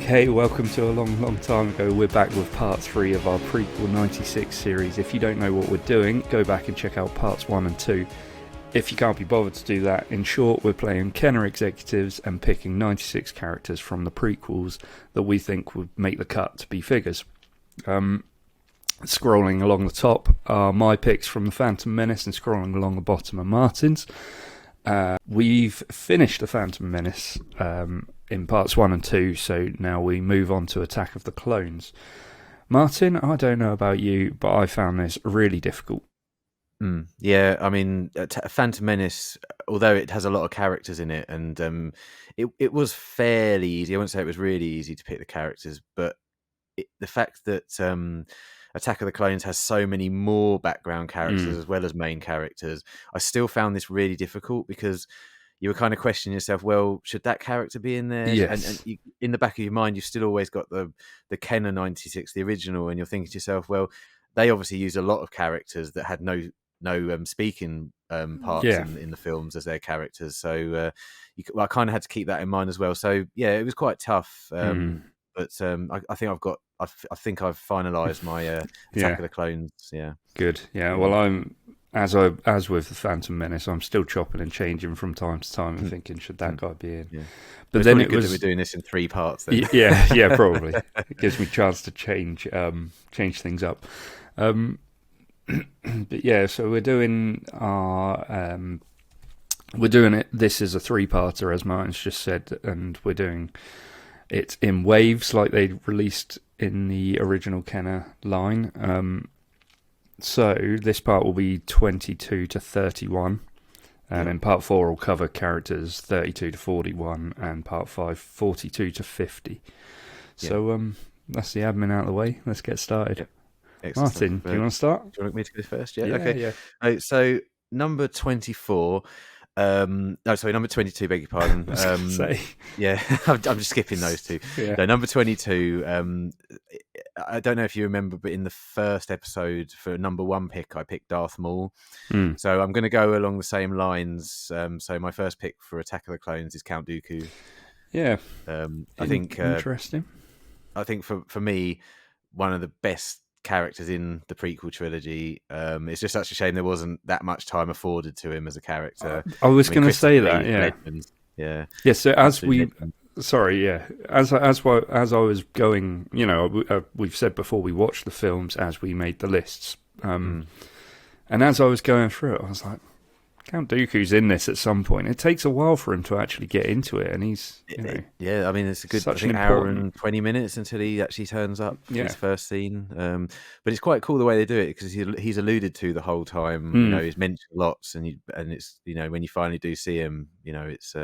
Okay, welcome to a long time ago. We're back with part 3 of our Prequel 96 series. If you don't know what we're doing, go back and check out parts 1 and 2. If you can't be bothered to do that, in short, we're playing Kenner executives and picking 96 characters from the prequels that we think would make the cut to be figures. Scrolling along the top are my picks from the Phantom Menace, and scrolling along the bottom are Martyn's. We've finished the Phantom Menace in parts 1 and 2, so now we move on to Attack of the Clones. Martyn, I don't know about you, but I found this really difficult. Yeah, I mean, Phantom Menace, although it has a lot of characters in it, and it was fairly easy. I won't say it was really easy to pick the characters, but the fact that Attack of the Clones has so many more background characters as well as main characters, I still found this really difficult because you were kind of questioning yourself, well, should that character be in there? Yes. And you, in the back of your mind, you've still always got the Kenner 96, the original, and you're thinking to yourself, well, they obviously used a lot of characters that had no speaking parts in the films as their characters. So I kind of had to keep that in mind as well. So yeah, it was quite tough. But I think I've finalised my Attack of the Clones. Yeah, good. Yeah, well, I'm as with the Phantom Menace, I'm still chopping and changing from time to time and thinking, should that guy be in? Yeah. But then it was that we're doing this in 3 parts. Then. Yeah, probably. It gives me a chance to change things up. But yeah, so we're doing it. This is a 3-parter, as Martyn's just said, and we're doing it in waves like they released in the original Kenner line. So this part will be 22 to 31, and then part 4 will cover characters 32 to 41, and part 5 42 to 50. So that's the admin out of the way. Let's get started. Martyn, do you want to start? Do you want me to go first? Yeah. Okay. Yeah. So number 24. Number 22. Beg your pardon. Yeah, I'm just skipping those two. Yeah. No, number 22. I don't know if you remember, but in the first episode for number 1 pick, I picked Darth Maul. So I'm going to go along the same lines. So my first pick for Attack of the Clones is Count Dooku. Yeah. I think interesting. I think for me, one of the best characters in the prequel trilogy. It's just such a shame there wasn't that much time afforded to him as a character. I was going to say that. Yeah. So as as I was going, we've said before we watched the films as we made the lists, and as I was going through it, I was like, Count Dooku's in this at some point. It takes a while for him to actually get into it, and he's, yeah. I mean, it's a good hour and 20 minutes until he actually turns up for his first scene. But it's quite cool the way they do it because he's alluded to the whole time. He's mentioned lots, and it's when you finally do see him, it's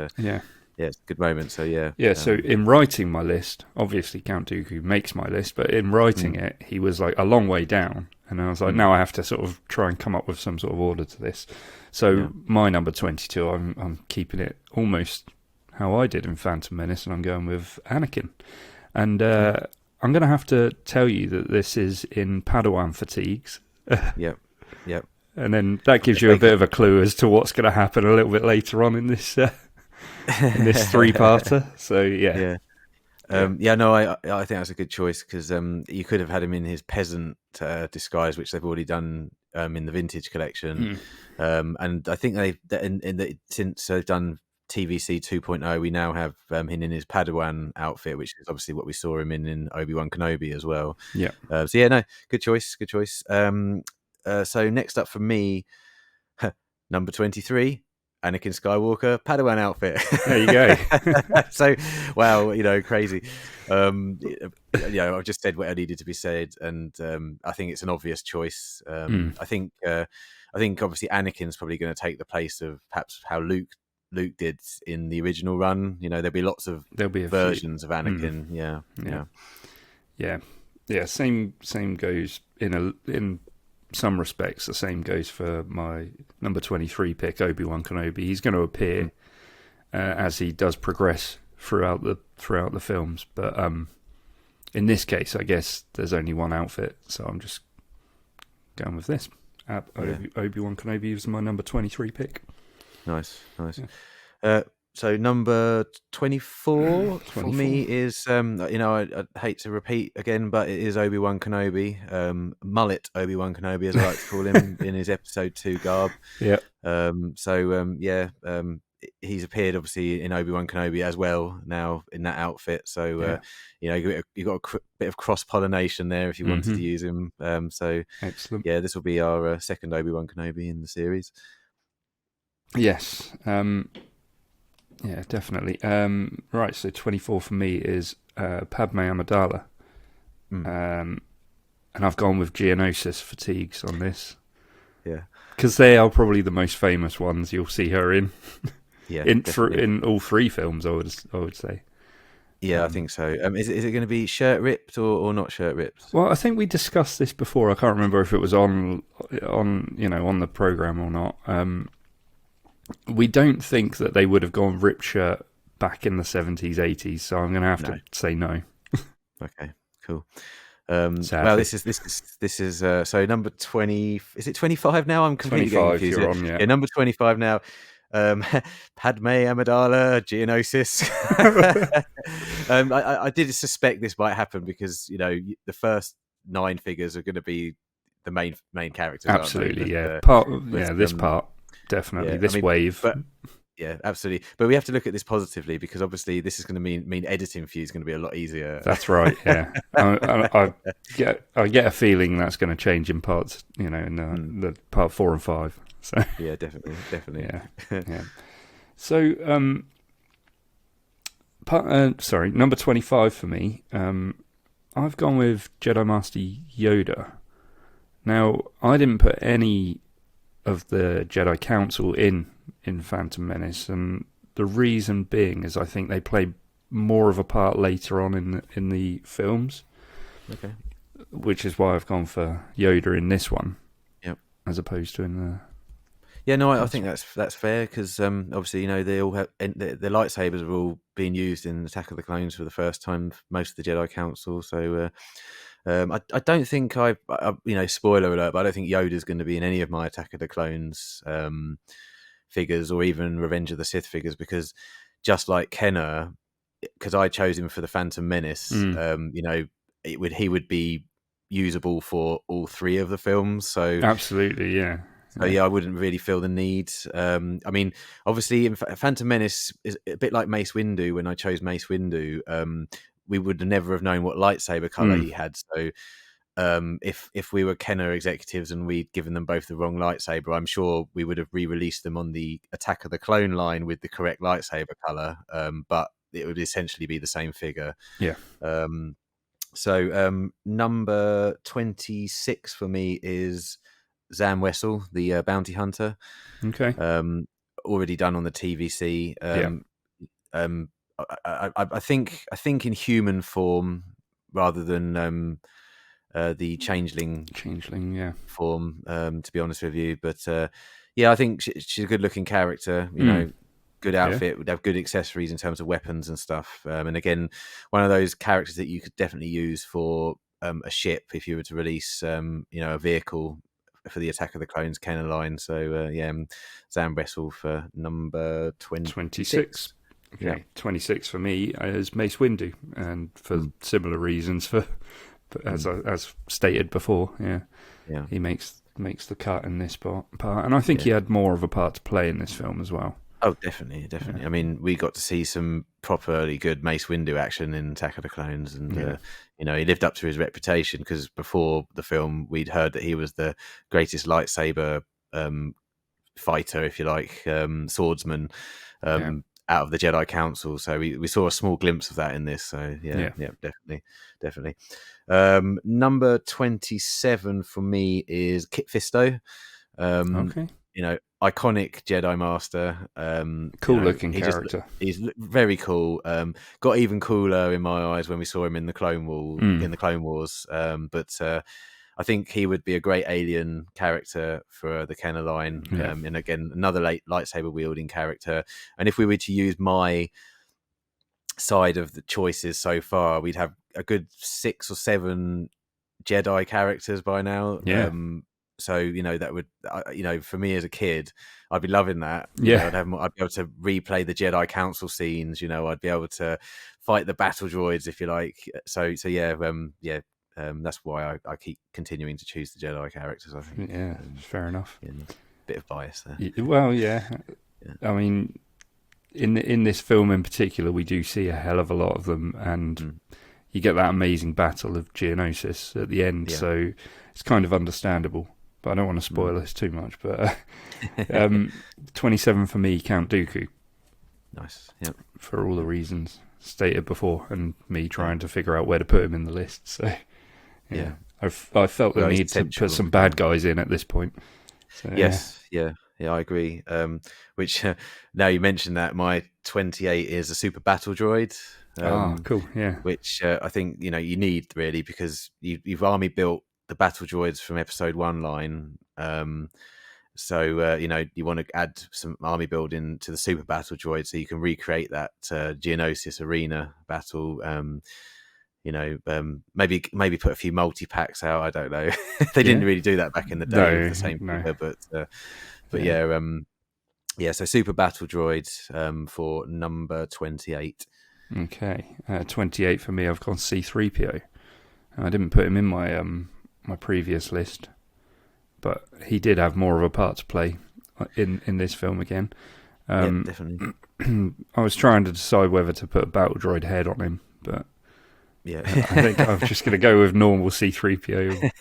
it's a good moment. So So in writing my list, obviously Count Dooku makes my list, but in writing it, he was like a long way down, and I was like, now I have to sort of try and come up with some sort of order to this. So my number 22, I'm keeping it almost how I did in Phantom Menace, and I'm going with Anakin. And I'm going to have to tell you that this is in Padawan fatigues. Yep. And then that gives you a bit of a clue as to what's going to happen a little bit later on in this in this 3-parter. So I think that's a good choice because you could have had him in his peasant disguise, which they've already done in the vintage collection. And I think since they've done TVC 2.0, we now have him in his Padawan outfit, which is obviously what we saw him in Obi-Wan Kenobi as well. Good choice. So next up for me, number 23, Anakin Skywalker Padawan outfit. There you go. So, wow, crazy. I've just said what I needed to be said, and I think it's an obvious choice. I think obviously Anakin's probably going to take the place of perhaps how Luke did in the original run. There'll be lots of versions of Anakin. Yeah. Same Same goes in some respects, the same goes for my number 23 pick, Obi-Wan Kenobi. He's going to appear as he does progress throughout the films, but in this case, I guess there's only one outfit, so I'm just going with this. Obi-Wan Kenobi is my number 23 pick. Nice. Yeah. So number 24 for me is, I hate to repeat again, but it is Obi-Wan Kenobi, mullet Obi-Wan Kenobi, as I like to call him, in his episode 2 garb. Yeah. He's appeared obviously in Obi-Wan Kenobi as well now in that outfit. So, you've got a bit of cross-pollination there if you wanted to use him. Excellent. Yeah, this will be our second Obi-Wan Kenobi in the series. Yes. Yeah, definitely. Right, so 24 for me is Padme Amidala. And I've gone with Geonosis fatigues on this. Yeah. Because they are probably the most famous ones you'll see her in. Yeah. in all 3 films, I would say. Yeah, I think so. Is it going to be shirt ripped or not shirt ripped? Well, I think we discussed this before. I can't remember if it was on the program or not. We don't think that they would have gone ripped shirt back in the 70s, 80s, so I'm going to have to say no. Okay, cool. Well, this is so number 20. Is it 25 now? I'm completely 25. Confused. You're on, yeah. Number 25 now. Padme Amidala Geonosis. I did suspect this might happen because the first 9 figures are going to be the main characters. Absolutely, yeah. This part. Definitely, wave. But, yeah, absolutely. But we have to look at this positively because obviously this is going to mean editing for you is going to be a lot easier. That's right. Yeah, I get a feeling that's going to change in parts. In the part 4 and 5. So yeah, definitely. Yeah. So number 25 for me. I've gone with Jedi Master Yoda. Now, I didn't put any of the Jedi Council in Phantom Menace, and the reason being is I think they play more of a part later on in the films. Okay. Which is why I've gone for Yoda in this one. Yep. As opposed to in the... Yeah, no, I think that's fair because obviously they all have the lightsabers are all being used in Attack of the Clones for the first time. Most of the Jedi Council, so I don't think I spoiler alert, but I don't think Yoda's going to be in any of my Attack of the Clones figures or even Revenge of the Sith figures because just like Kenner, because I chose him for the Phantom Menace, he would be usable for all 3 of the films. So absolutely, yeah. So I wouldn't really feel the need. Obviously, in Phantom Menace is a bit like Mace Windu. When I chose Mace Windu, we would never have known what lightsaber color he had. So, if we were Kenner executives and we'd given them both the wrong lightsaber, I'm sure we would have re-released them on the Attack of the Clone line with the correct lightsaber color. But it would essentially be the same figure. Yeah. Number 26 for me is Zam Wessel, the bounty hunter. Okay. Already done on the TVC. I think in human form rather than the changeling form. To be honest with you, but I think she's a good-looking character. Good outfit, would have good accessories in terms of weapons and stuff. And again, one of those characters that you could definitely use for a ship if you were to release, a vehicle for the Attack of the Clones canon line. So Zam Wessel for number 26. Okay, yeah. 26 for me is Mace Windu, and for similar reasons. As stated before, he makes the cut in this part, and I think he had more of a part to play in this film as well. Oh, definitely. Yeah. I mean, we got to see some properly good Mace Windu action in Attack of the Clones, and he lived up to his reputation because before the film, we'd heard that he was the greatest lightsaber fighter, if you like, swordsman out of the Jedi Council. So we saw a small glimpse of that in this. So definitely. Number 27 for me is Kit Fisto. Okay. Iconic Jedi Master. Cool looking character. He's very cool. Got even cooler in my eyes when we saw him in the Clone Wars. But I think he would be a great alien character for the Kenner line. And again, another lightsaber wielding character. And if we were to use my side of the choices so far, we'd have a good 6 or 7 Jedi characters by now. So that would for me as a kid, I'd be loving that. I'd be able to replay the Jedi Council scenes. I'd be able to fight the battle droids if you like. So that's why I keep continuing to choose the Jedi characters, I think. Yeah, fair enough. Bit of bias there. Well, yeah. I mean, in this film in particular, we do see a hell of a lot of them, and you get that amazing battle of Geonosis at the end, so it's kind of understandable. But I don't want to spoil this too much. But 27 for me, Count Dooku. Nice, yeah. For all the reasons stated before, and me trying to figure out where to put him in the list. So, I felt the need to put some bad guys in at this point. So, yes, yeah, I agree. Which now you mentioned that, my 28 is a super battle droid. Cool, yeah. Which I think you need really, because you've army built the battle droids from episode 1 line. So you want to add some army building to the super battle droid so you can recreate that Geonosis arena battle. Maybe put a few multi packs out. I don't know. They didn't really do that back in the day with the same figure, but so super battle droid for number 28. Okay, 28 for me. I've gone C-3PO. I didn't put him in my my previous list, but he did have more of a part to play in this film again. Definitely. I was trying to decide whether to put a battle droid head on him, but I think I'm just going to go with normal C-3PO.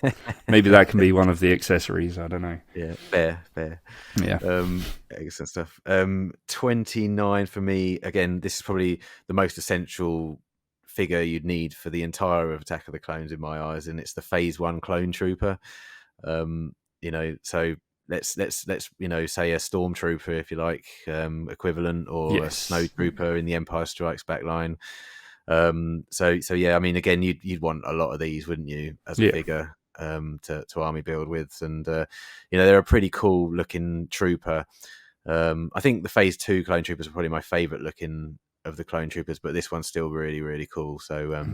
Maybe that can be one of the accessories. I don't know. Yeah, fair. Yeah. Excellent stuff. 29 for me. Again, this is probably the most essential figure you'd need for the entire of Attack of the Clones in my eyes, and it's the Phase 1 clone trooper. So let's say a stormtrooper, if you like, equivalent, or a snowtrooper in the Empire Strikes Back line. So yeah, I mean, again, you'd want a lot of these, wouldn't you, as a figure to army build with, and they're a pretty cool looking trooper. I think the Phase 2 clone troopers are probably my favorite looking of the clone troopers, but this one's still really, really cool. So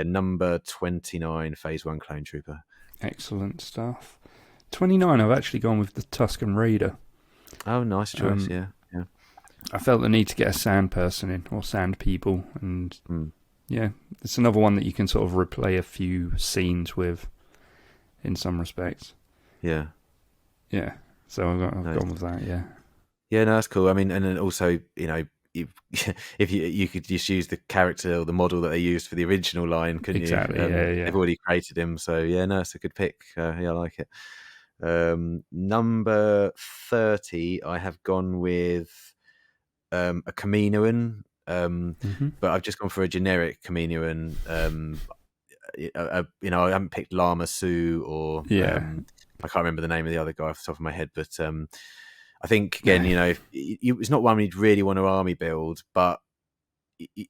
number 29, Phase 1 clone trooper. Excellent stuff. 29, I've actually gone with the Tusken Raider. Oh, nice choice. Yeah. I felt the need to get a sand person in, or sand people, and it's another one that you can sort of replay a few scenes with in some respects. Yeah. So I've gone with that. Yeah, no, that's cool. I mean, and then also, if you could just use the character or the model that they used for the original line, couldn't you? Exactly. They've already created him, so it's a good pick. I like it. Number 30, I have gone with a Kaminoan, but I've just gone for a generic Kaminoan. I haven't picked Lama Su or I can't remember the name of the other guy off the top of my head, but I think again, it's not one you'd really want to army build, but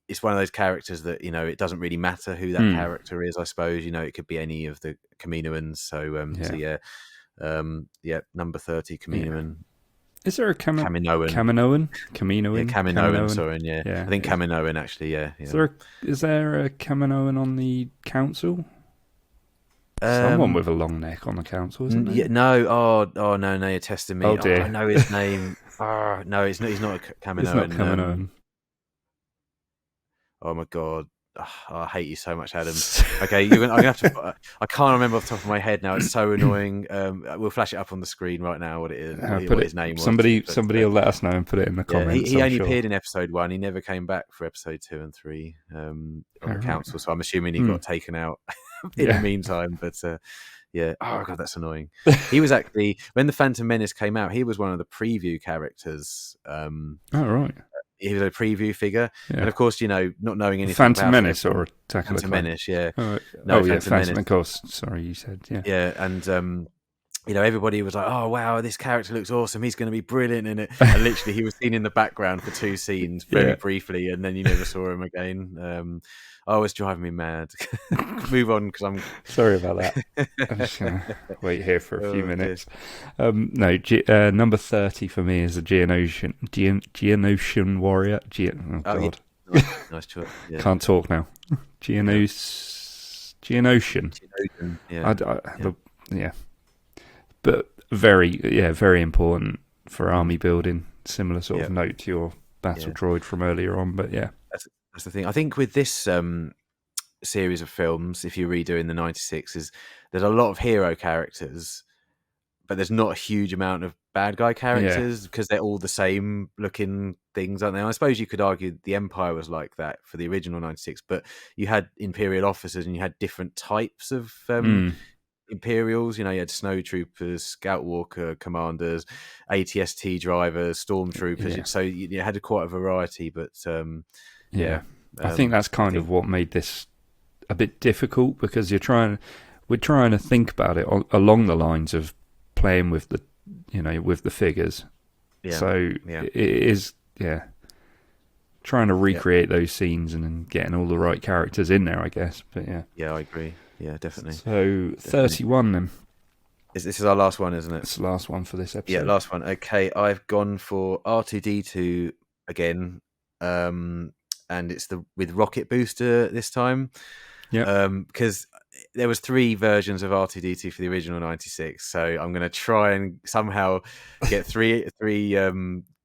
it's one of those characters that it doesn't really matter who that character is. I suppose it could be any of the Kaminoans. So number 30 Kaminoan. Is there a Kaminoan? Kaminoan? Kaminoan, sorry, I think Kaminoan actually, Is there a Kaminoan on the council? Someone with a long neck on the council, isn't there? Yeah, no. Oh no, you're testing me. Oh dear. I know his name. No, he's not a Kaminoan. It's not Kaminoan. Oh my god. I hate you so much, Adam. Okay, I'm gonna have to. I can't remember off the top of my head now. It's so annoying. We'll flash it up on the screen right now. What it is? What his name was. Somebody will let us know and put it in the comments. He only appeared in episode 1. He never came back for episode 2 and 3 on the council. So I'm assuming he got taken out in the meantime. But oh god, that's annoying. He was actually, when the Phantom Menace came out, he was one of the preview characters. Oh right. He was a preview figure, and of course, not knowing anything Phantom about Menace or Attack of the Phantom Menace, Phantom Menace. Sorry, you said, and everybody was like, "Oh wow, this character looks awesome. He's going to be brilliant in it." And literally, he was seen in the background for 2 scenes, very briefly, and then you never saw him again. Oh, it's driving me mad. Move on, because I'm sorry about that. I'm just gonna wait here for a few minutes. Number 30 for me is a Geonosian warrior. Oh God, nice choice. Yeah. Can't talk now. Geonosian. Yeah. But very important for army building. Similar sort of note to your battle droid from earlier on, but yeah. That's the thing. I think with this series of films, if you're redoing the 96, there's a lot of hero characters, but there's not a huge amount of bad guy characters because they're all the same looking things, aren't they? I suppose you could argue the Empire was like that for the original 96, but you had Imperial officers and you had different types of Imperials. You had snowtroopers, scout walker commanders, ATST drivers, stormtroopers. So you had quite a variety, but I think that's kind of what made this a bit difficult, because we're trying to think about it along the lines of playing with the with the figures. It is trying to recreate those scenes and then getting all the right characters in there, I guess. But I agree. Yeah, definitely. So 31 then. This is our last one, isn't it? It's the last one for this episode. Yeah, last one. Okay, I've gone for R2-D2 again, and it's with rocket booster this time. Yeah. Because there was 3 versions of R2-D2 for the original 96, so I'm going to try and somehow get three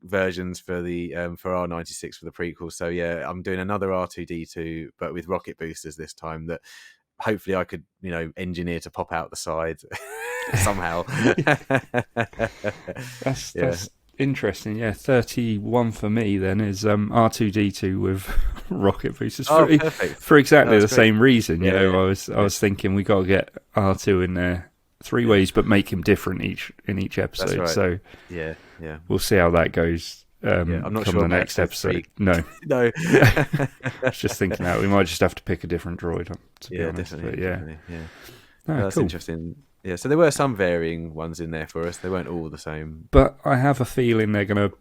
versions for the for R96 for the prequel. So I'm doing another R2-D2, but with rocket boosters this time, that hopefully I could engineer to pop out the side somehow. That's interesting. 31 for me then is R2-D2 with rocket boosters for exactly the same reason. I was thinking we got to get R2 in there 3 ways, but make him different in each episode. That's right. So we'll see how that goes. I'm not sure the next episode. No. I was just thinking that we might just have to pick a different droid. To be honest. Definitely. That's cool. Interesting. Yeah, so there were some varying ones in there for us. They weren't all the same. But I have a feeling they're going to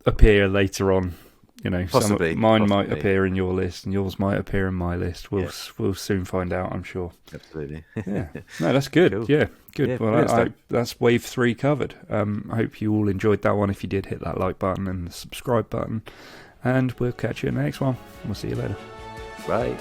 appear later on. Possibly. Mine might appear in your list, and yours might appear in my list. We'll soon find out, I'm sure. Absolutely. No, that's good. Cool. Yeah, good. Yeah, well, that's wave 3 covered. I hope you all enjoyed that one. If you did, hit that like button and the subscribe button, and we'll catch you in the next one. We'll see you later. Bye.